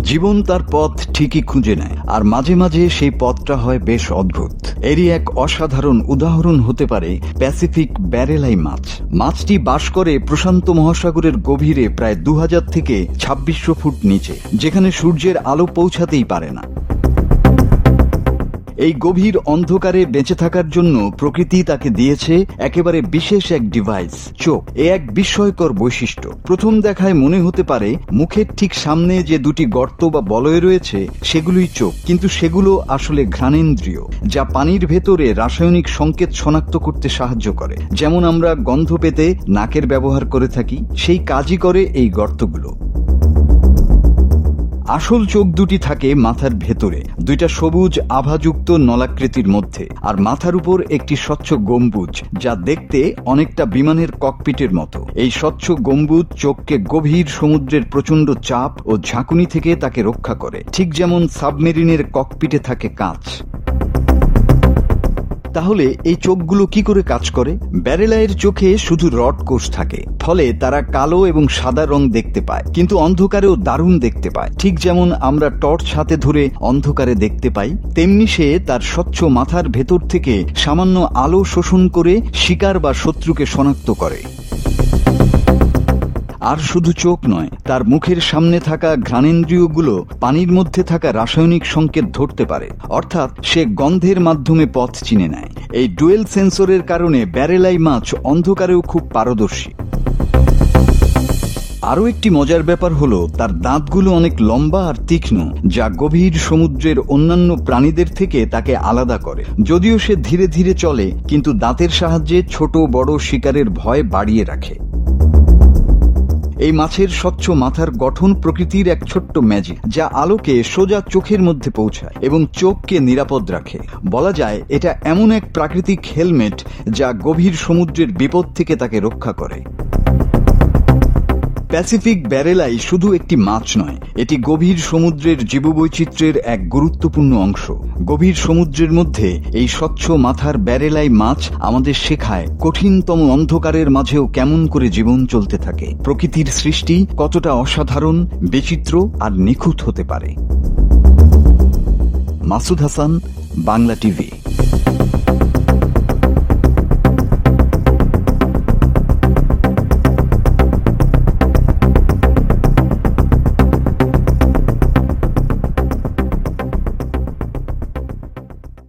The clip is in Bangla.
জীবন তার পথ ঠিকই খুঁজে নেয়, আর মাঝে মাঝে সেই পথটা হয় বেশ অদ্ভুত। এরই এক অসাধারণ উদাহরণ হতে পারে প্যাসিফিক ব্যারেলাই মাছ। মাছটি বাস করে প্রশান্ত মহাসাগরের গভীরে প্রায় 2000 থেকে 2600 ফুট নিচে, যেখানে সূর্যের আলো পৌঁছাতেই পারে না। এই গভীর অন্ধকারে বেঁচে থাকার জন্য প্রকৃতি তাকে দিয়েছে একেবারে বিশেষ এক ডিভাইস, চোখ। এ এক বিস্ময়কর বৈশিষ্ট্য। প্রথম দেখায় মনে হতে পারে মুখের ঠিক সামনে যে দুটি গর্ত বা বলয় রয়েছে সেগুলোই চোখ, কিন্তু সেগুলো আসলে ঘ্রাণেন্দ্রিয়, যা পানির ভেতরে রাসায়নিক সংকেত শনাক্ত করতে সাহায্য করে। যেমন আমরা গন্ধ পেতে নাকের ব্যবহার করে থাকি, সেই কাজই করে এই গর্তগুলো। আসল চোখ দুটি থাকে মাথার ভেতরে, দুইটা সবুজ আভাযুক্ত নলাকৃতির মধ্যে, আর মাথার উপর একটি স্বচ্ছ গম্বুজ, যা দেখতে অনেকটা বিমানের ককপিটের মতো। এই স্বচ্ছ গম্বুজ চোখকে গভীর সমুদ্রের প্রচণ্ড চাপ ও ঝাঁকুনি থেকে তাকে রক্ষা করে, ঠিক যেমন সাবমেরিনের ককপিটে থাকে কাঁচ। তাহলে এই চোখগুলো কি করে কাজ করে? ব্যারেলাইয়ের চোখে শুধু রড কোষ থাকে, ফলে তারা কালো এবং সাদা রং দেখতে পায়, কিন্তু অন্ধকারেও দারুণ দেখতে পায়। ঠিক যেমন আমরা টর্চ হাতে ধরে অন্ধকারে দেখতে পাই, তেমনি সে তার স্বচ্ছ মাথার ভেতর থেকে সামান্য আলো শোষণ করে শিকার বা শত্রুকে শনাক্ত করে। আর শুধু চোখ নয়, তার মুখের সামনে থাকা ঘ্রাণেন্দ্রিয়গুলো পানির মধ্যে থাকা রাসায়নিক সংকেত ধরতে পারে, অর্থাৎ সে গন্ধের মাধ্যমে পথ চিনে নেয়। এই ডুয়েল সেন্সরের কারণে ব্যারেলাই মাছ অন্ধকারেও খুব পারদর্শী। আরও একটি মজার ব্যাপার হলো তার দাঁতগুলো অনেক লম্বা আর তীক্ষ্ণ, যা গভীর সমুদ্রের অন্যান্য প্রাণীদের থেকে তাকে আলাদা করে। যদিও সে ধীরে ধীরে চলে, কিন্তু দাঁতের সাহায্যে ছোট বড় শিকারের ভয় বাড়িয়ে রাখে। এই মাছের স্বচ্ছ মাথার গঠন প্রকৃতির এক ছোট্ট ম্যাজিক, যা আলোকে সোজা চোখের মধ্যে পৌঁছায় এবং চোখকে নিরাপদ রাখে। বলা যায় এটা এমন এক প্রাকৃতিক হেলমেট যা গভীর সমুদ্রের বিপদ থেকে তাকে রক্ষা করে। প্যাসিফিক ব্যারেলাই শুধু একটি মাছ নয়, এটি গভীর সমুদ্রের জীববৈচিত্র্যের এক গুরুত্বপূর্ণ অংশ। গভীর সমুদ্রের মধ্যে এই স্বচ্ছ মাথার ব্যারেলাই মাছ আমাদের শেখায় কঠিনতম অন্ধকারের মাঝেও কেমন করে জীবন চলতে থাকে, প্রকৃতির সৃষ্টি কতটা অসাধারণ, বিচিত্র আর নিখুঁত হতে পারে। মাসুদ হাসান, বাংলা টিভি।